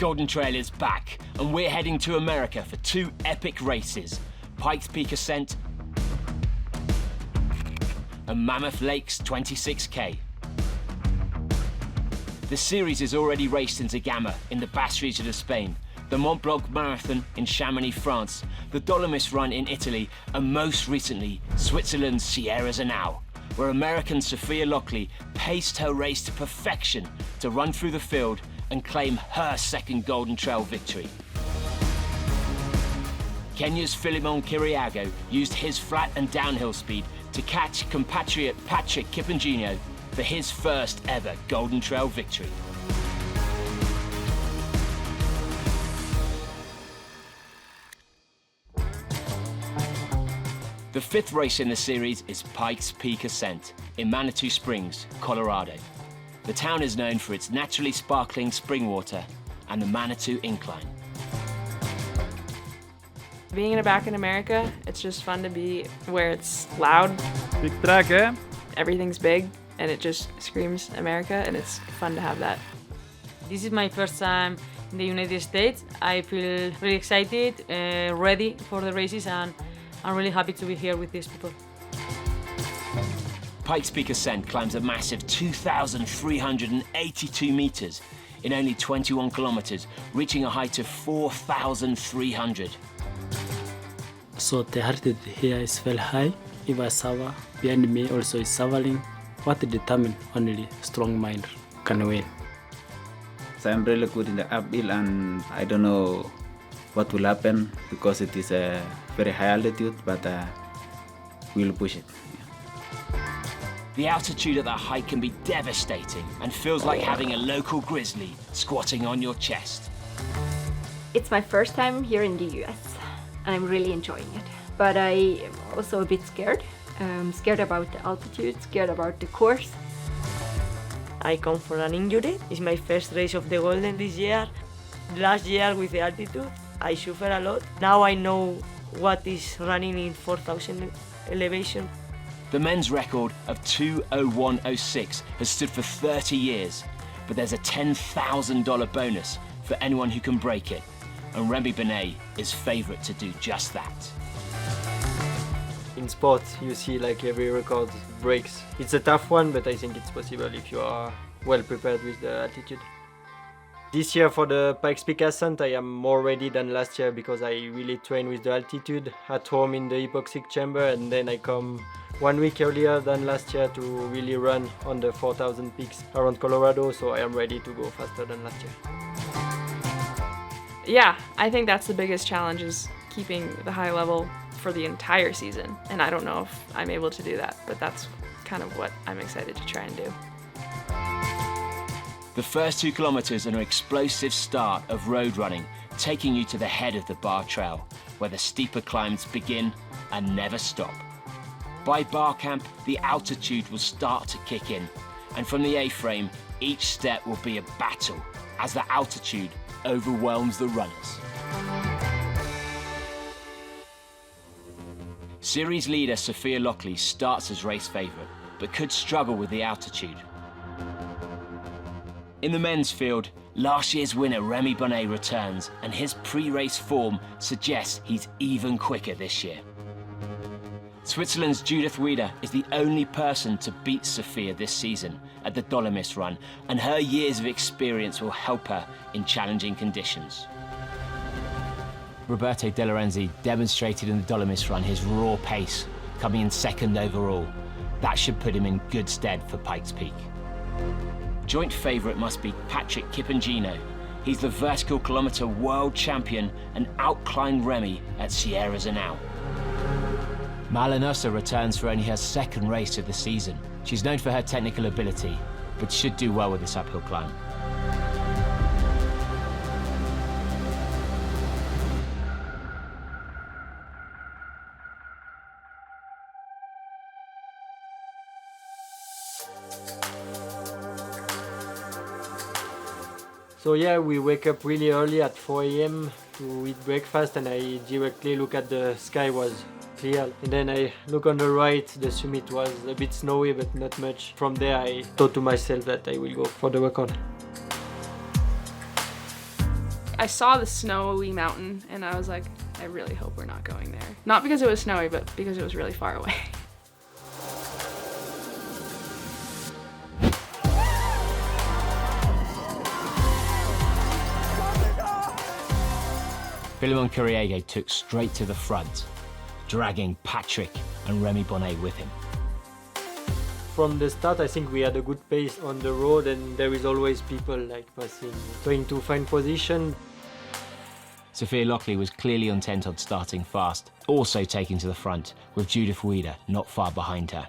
Golden Trail is back, and we're heading to America for two epic races, Pikes Peak Ascent and Mammoth Lakes 26K. The series is already raced in Zagama in the Basque region of Spain, the Mont Blanc Marathon in Chamonix, France, the Dolomites Run in Italy, and most recently, Switzerland's Sierra Zanau, where American Sophia Lockley paced her race to perfection to run through the field and claim her second Golden Trail victory. Kenya's Philemon Kiriago used his flat and downhill speed to catch compatriot Patrick Kipangino for his first ever Golden Trail victory. The fifth race in the series is Pikes Peak Ascent in Manitou Springs, Colorado. The town is known for its naturally sparkling spring water and the Manitou Incline. Being back in America, it's just fun to be where it's loud. Big track, eh? Everything's big and it just screams America, and it's fun to have that. This is my first time in the United States. I feel really excited, ready for the races, and I'm really happy to be here with these people. Pikes Peak Ascent climbs a massive 2,382 meters in only 21 kilometers, reaching a height of 4,300. So the heart here is very high. If I suffer, behind me also is suffering. What determine only strong mind can win. So I'm really good in the uphill, and I don't know what will happen because it is a very high altitude, but we'll push it. The altitude at that height can be devastating and feels like having a local grizzly squatting on your chest. It's my first time here in the US, and I'm really enjoying it. But I am also a bit scared. Scared about the altitude, scared about the course. I come from an injury. It's my first race of the Golden this year. Last year with the altitude, I suffered a lot. Now I know what is running in 4,000 elevation. The men's record of 2:01:06 has stood for 30 years, but there's a $10,000 bonus for anyone who can break it, and Remy Benet is favourite to do just that. In sport, you see like every record breaks. It's a tough one, but I think it's possible if you are well prepared with the altitude. This year for the Pikes Peak Ascent, I am more ready than last year because I really train with the altitude at home in the hypoxic chamber, and then I come 1 week earlier than last year to really run on the 4,000 peaks around Colorado, so I am ready to go faster than last year. Yeah, I think that's the biggest challenge, is keeping the high level for the entire season. And I don't know if I'm able to do that, but that's kind of what I'm excited to try and do. The first 2 kilometers are an explosive start of road running, taking you to the head of the Bar Trail, where the steeper climbs begin and never stop. By Bar Camp, the altitude will start to kick in, and from the A-frame, each step will be a battle as the altitude overwhelms the runners. Series leader Sophia Lockley starts as race favourite, but could struggle with the altitude. In the men's field, last year's winner Remy Benet returns, and his pre-race form suggests he's even quicker this year. Switzerland's Judith Weider is the only person to beat Sophia this season at the Dolomites Run, and her years of experience will help her in challenging conditions. Roberto De Lorenzi demonstrated in the Dolomites Run his raw pace, coming in second overall. That should put him in good stead for Pikes Peak. Joint favourite must be Patrick Kipangino. He's the vertical kilometre world champion and outclimbed Remy at Sierra Zanau. Malinosa returns for only her second race of the season. She's known for her technical ability, but should do well with this uphill climb. So yeah, we wake up really early at 4 a.m. to eat breakfast, and I directly look at the sky was clear. And then I look on the right, the summit was a bit snowy, but not much. From there I thought to myself that I will go for the record. I saw the snowy mountain and I was like, I really hope we're not going there. Not because it was snowy, but because it was really far away. Philemon Corriego took straight to the front, dragging Patrick and Remy Bonnet with him. From the start, I think we had a good pace on the road, and there is always people like passing, trying to find position. Sophia Lockley was clearly intent on starting fast, also taking to the front, with Judith Weider not far behind her.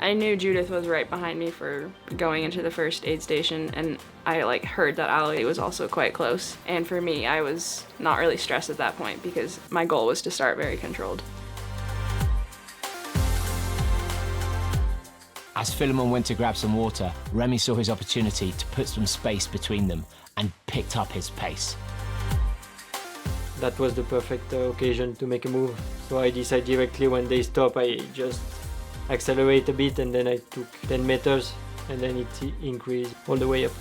I knew Judith was right behind me for going into the first aid station, and I heard that Ali was also quite close. And for me, I was not really stressed at that point because my goal was to start very controlled. As Philemon went to grab some water, Remy saw his opportunity to put some space between them and picked up his pace. That was the perfect occasion to make a move. So I decided directly when they stop, I just accelerate a bit, and then I took 10 meters, and then it increased all the way up.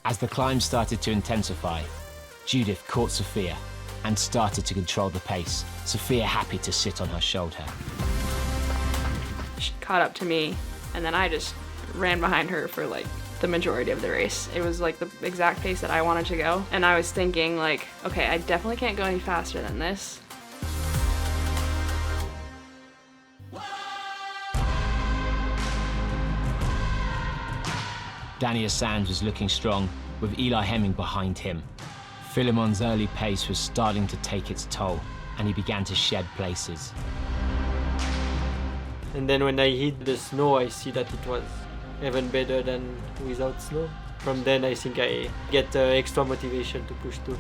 As the climb started to intensify, Judith caught Sophia and started to control the pace, Sophia happy to sit on her shoulder. She caught up to me, and then I just ran behind her for the majority of the race. It was the exact pace that I wanted to go, and I was thinking okay, I definitely can't go any faster than this. Daniel Sands was looking strong, with Eli Hemming behind him. Philemon's early pace was starting to take its toll, and he began to shed places. And then when I hit the snow, I see that it was even better than without snow. From then, I think I get extra motivation to push too.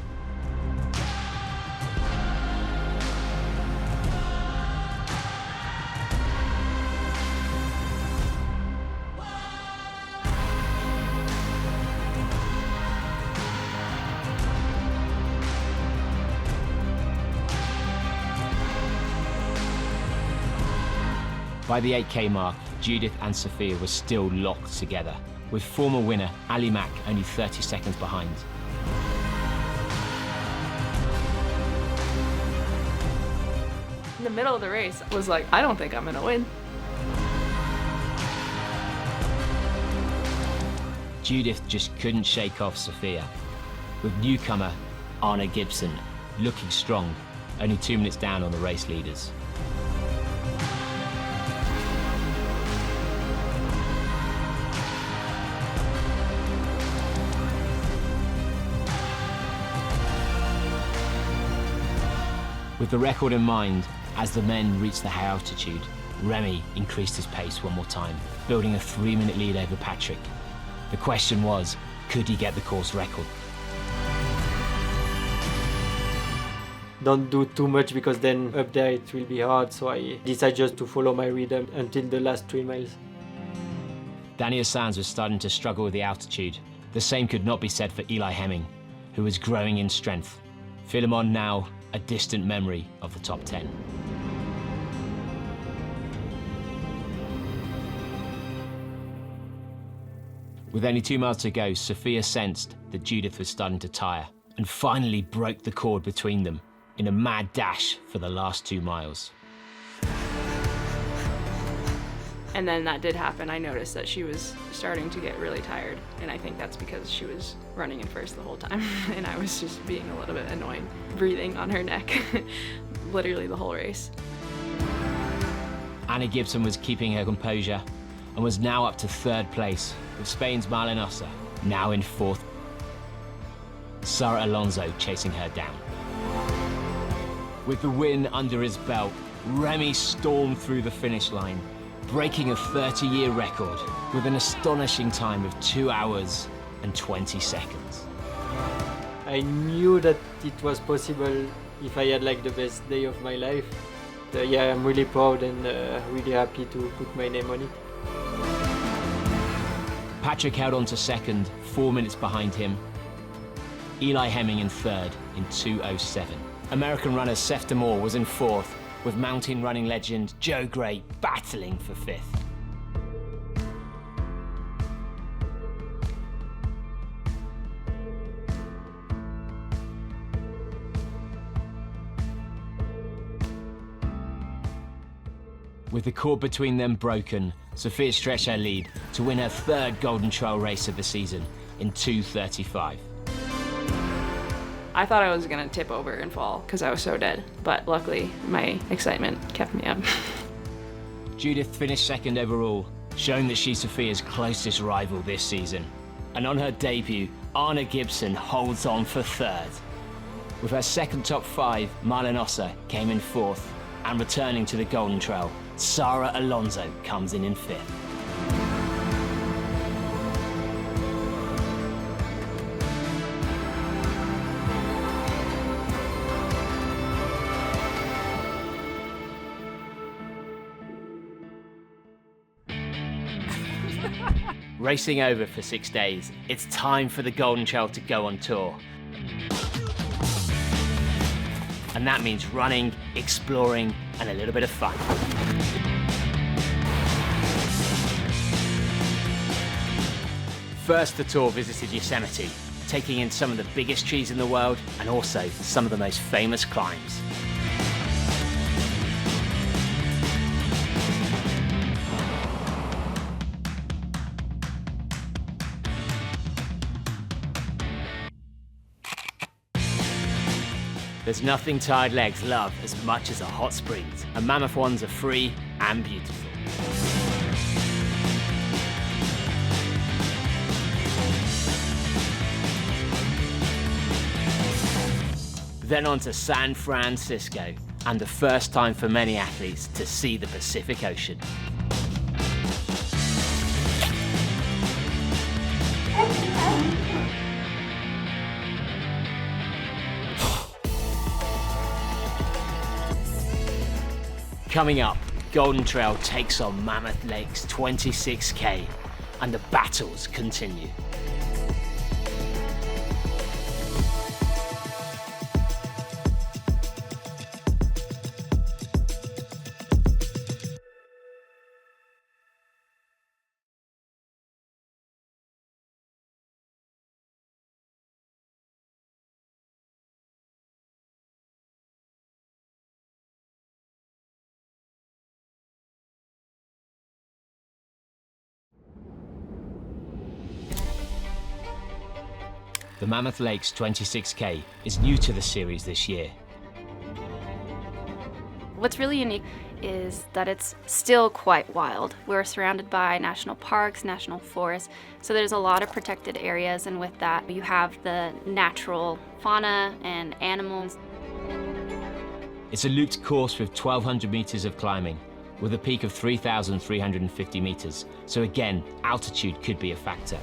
By the 8K mark, Judith and Sophia were still locked together, with former winner Ali Mack only 30 seconds behind. In the middle of the race, I was like, I don't think I'm gonna win. Judith just couldn't shake off Sophia, with newcomer Anna Gibson looking strong, only 2 minutes down on the race leaders. With the record in mind, as the men reached the high altitude, Remy increased his pace one more time, building a 3-minute lead over Patrick. The question was, could he get the course record? Don't do too much because then up there it will be hard, so I decided just to follow my rhythm until the last 3 miles. Daniel Sands was starting to struggle with the altitude. The same could not be said for Eli Hemming, who was growing in strength. Philemon now a distant memory of the top 10. With only 2 miles to go, Sophia sensed that Judith was starting to tire and finally broke the cord between them in a mad dash for the last 2 miles. And then that did happen. I noticed that she was starting to get really tired, and I think that's because she was running in first the whole time, and I was just being a little bit annoyed, breathing on her neck, literally the whole race. Anna Gibson was keeping her composure and was now up to 3rd place, with Spain's Marlen Ossa now in 4th. Sara Alonso chasing her down. With the win under his belt, Remy stormed through the finish line, breaking a 30-year record with an astonishing time of 2 hours and 20 seconds. I knew that it was possible if I had the best day of my life. Yeah, I'm really proud and really happy to put my name on it. Patrick held on to 2nd, 4 minutes behind him. Eli Hemming in 3rd in 2:07. American runner Seth DeMoore was in 4th, with mountain running legend Joe Gray battling for 5th. With the cord between them broken, Sophia stretched her lead to win her third Golden Trail race of the season in 2:35. I thought I was gonna tip over and fall because I was so dead, but luckily my excitement kept me up. Judith finished second overall, showing that she's Sophia's closest rival this season. And on her debut, Anna Gibson holds on for third. With her second top five, Marlon Ossa came in fourth, and returning to the Golden Trail, Sara Alonso comes in fifth. Racing over for 6 days, it's time for the Golden Trail to go on tour. And that means running, exploring, and a little bit of fun. First, the tour visited Yosemite, taking in some of the biggest trees in the world and also some of the most famous climbs. There's nothing tired legs love as much as a hot springs, and Mammoth ones are free and beautiful. Then on to San Francisco, and the first time for many athletes to see the Pacific Ocean. Coming up, Golden Trail takes on Mammoth Lakes 26K, and the battles continue. The Mammoth Lakes 26K is new to the series this year. What's really unique is that it's still quite wild. We're surrounded by national parks, national forests, so there's a lot of protected areas, and with that you have the natural fauna and animals. It's a looped course with 1,200 meters of climbing, with a peak of 3,350 meters, so again, altitude could be a factor.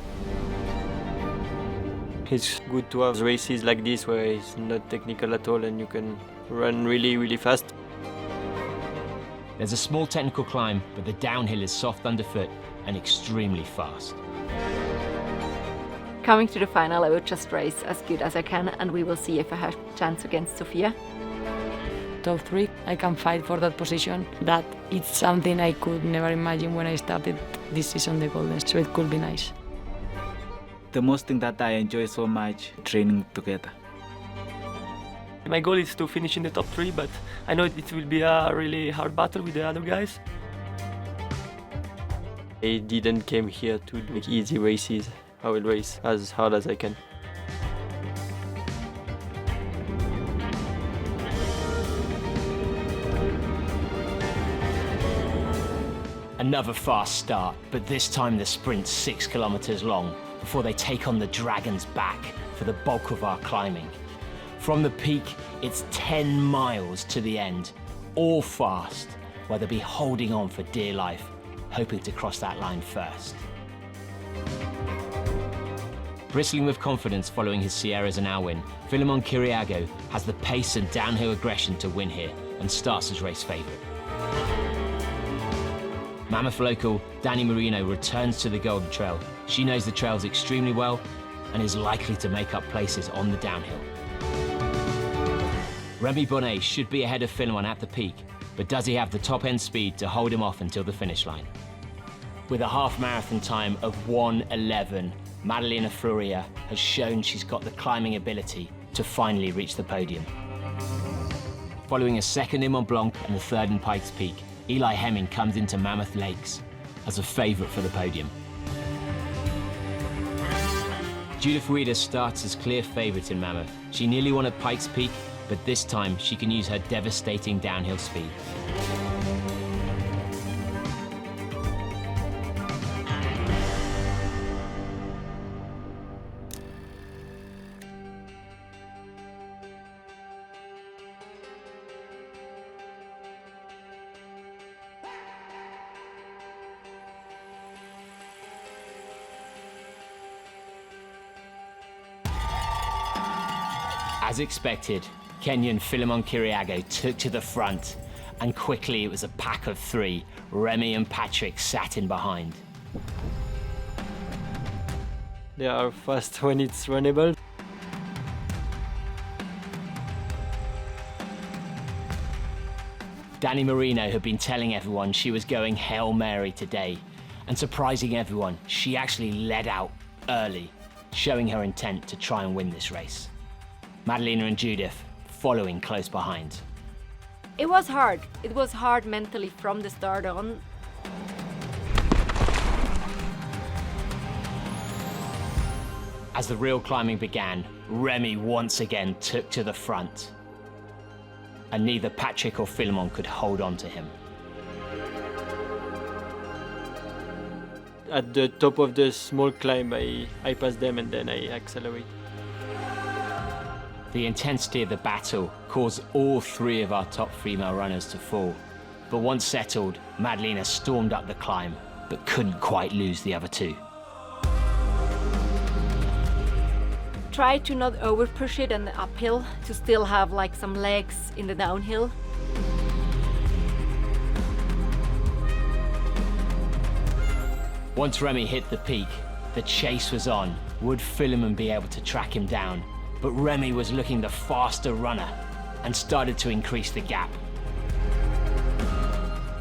It's good to have races like this where it's not technical at all and you can run really, really fast. There's a small technical climb, but the downhill is soft underfoot and extremely fast. Coming to the final, I will just race as good as I can, and we will see if I have a chance against Sofia. Top 3, I can fight for that position. That it's something I could never imagine when I started this season, the Golden, so it could be nice. The most thing that I enjoy so much, training together. My goal is to finish in the top 3, but I know it will be a really hard battle with the other guys. I didn't come here to do easy races. I will race as hard as I can. Another fast start, but this time the sprint's 6 kilometers long before they take on the Dragon's Back for the bulk of our climbing. From the peak, it's 10 miles to the end, all fast, where they'll be holding on for dear life, hoping to cross that line first. Bristling with confidence following his Sierra Zanal win, Filimon Kiriago has the pace and downhill aggression to win here and starts as race favourite. Mammoth local Dani Marino returns to the Golden Trail. She knows the trails extremely well and is likely to make up places on the downhill. Remy Bonnet should be ahead of Filimon at the peak, but does he have the top-end speed to hold him off until the finish line? With a half marathon time of 1:11, Madalena Floria has shown she's got the climbing ability to finally reach the podium. Following a second in Mont Blanc and a third in Pikes Peak, Eli Hemming comes into Mammoth Lakes as a favourite for the podium. Judith Weider starts as clear favourite in Mammoth. She nearly won at Pikes Peak, but this time she can use her devastating downhill speed. As expected, Kenyan Philemon Kiriago took to the front, and quickly it was a pack of three. Remy and Patrick sat in behind. They are fast when it's runnable. Dani Marino had been telling everyone she was going Hail Mary today, and surprising everyone, she actually led out early, showing her intent to try and win this race. Madalena and Judith following close behind. It was hard. It was hard mentally from the start on. As the real climbing began, Remy once again took to the front, and neither Patrick or Philemon could hold on to him. At the top of the small climb, I pass them and then I accelerate. The intensity of the battle caused all three of our top female runners to fall. But once settled, Madalena stormed up the climb, but couldn't quite lose the other two. Try to not over push it in the uphill to still have like some legs in the downhill. Once Remy hit the peak, the chase was on. Would Philemon be able to track him down? But Remy was looking the faster runner and started to increase the gap.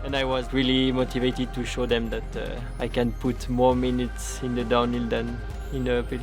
And I was really motivated to show them that I can put more minutes in the downhill than in the uphill.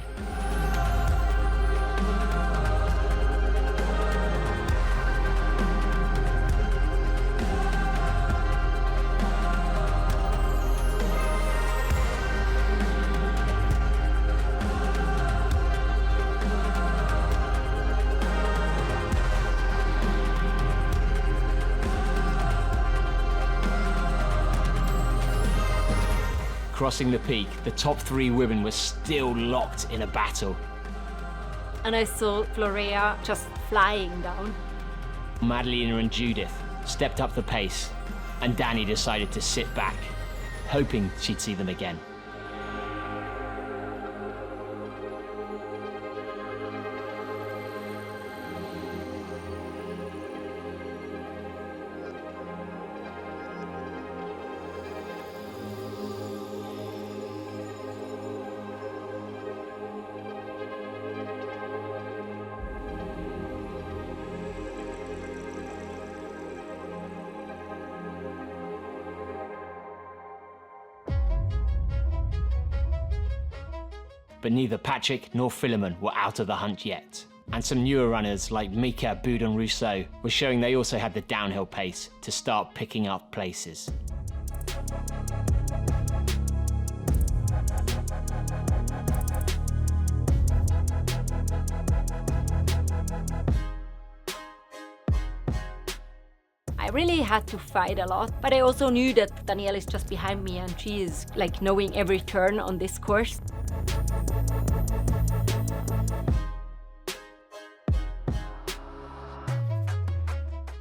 Crossing the peak, the top three women were still locked in a battle. And I saw Florea just flying down. Madalena and Judith stepped up the pace, and Dani decided to sit back, hoping she'd see them again. But neither Patrick nor Philemon were out of the hunt yet. And some newer runners like Mika Boudon-Rousseau were showing they also had the downhill pace to start picking up places. I really had to fight a lot, but I also knew that Danielle is just behind me and she is like knowing every turn on this course.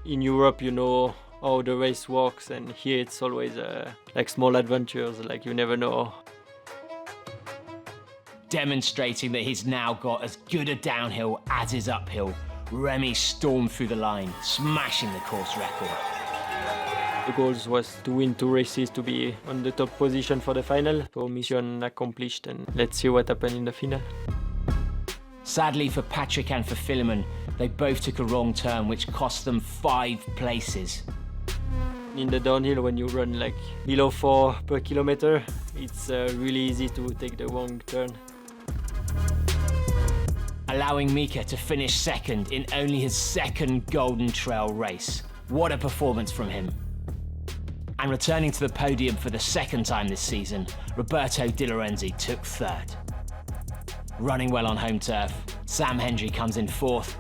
In Europe, you know how the race works, and here it's always like small adventures, like you never know. Demonstrating that he's now got as good a downhill as his uphill, Remy stormed through the line, smashing the course record. The goal was to win 2 races, to be on the top position for the final. So mission accomplished, and let's see what happened in the final. Sadly for Patrick and for Philemon, they both took a wrong turn which cost them 5 places. In the downhill, when you run like below 4 per kilometer, it's really easy to take the wrong turn. Allowing Mika to finish second in only his second Golden Trail race. What a performance from him. And returning to the podium for the second time this season, Roberto Di Lorenzi took third. Running well on home turf, Sam Hendry comes in fourth,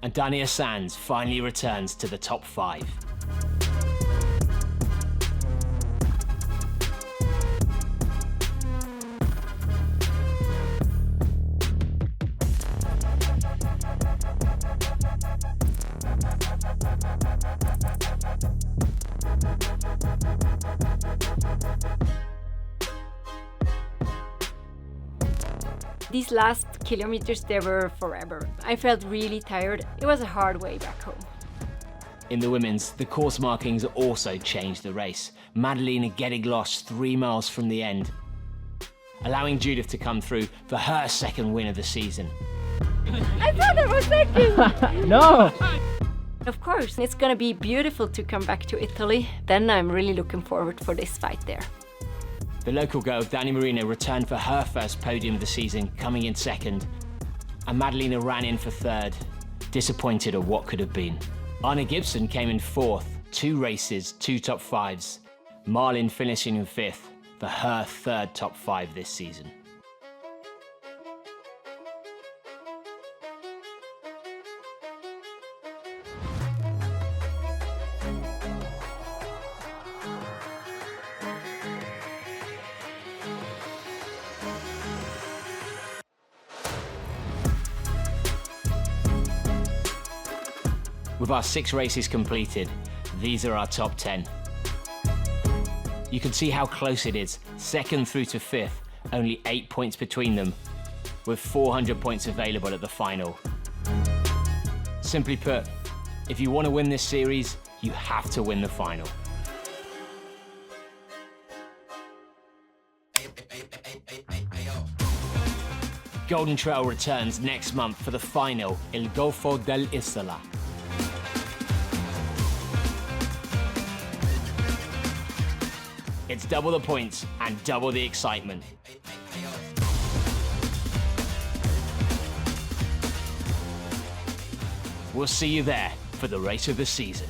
and Dania Sands finally returns to the top 5. These last kilometers, they were forever. I felt really tired. It was a hard way back home. In the women's, the course markings also changed the race. Madalena getting lost 3 miles from the end, allowing Judith to come through for her second win of the season. I thought I was second! No! Of course, it's gonna be beautiful to come back to Italy. Then I'm really looking forward for this fight there. The local girl, Dani Marino, returned for her first podium of the season, coming in second, and Madalena ran in for third, disappointed at what could have been. Anna Gibson came in fourth, 2 races, 2 top 5s. Marlin finishing in 5th for her third top 5 this season. With our 6 races completed, these are our top 10. You can see how close it is, 2nd through to 5th, only 8 points between them, with 400 points available at the final. Simply put, if you want to win this series, you have to win the final. Golden Trail returns next month for the final, El Golfo del Isola. It's double the points and double the excitement. We'll see you there for the race of the season.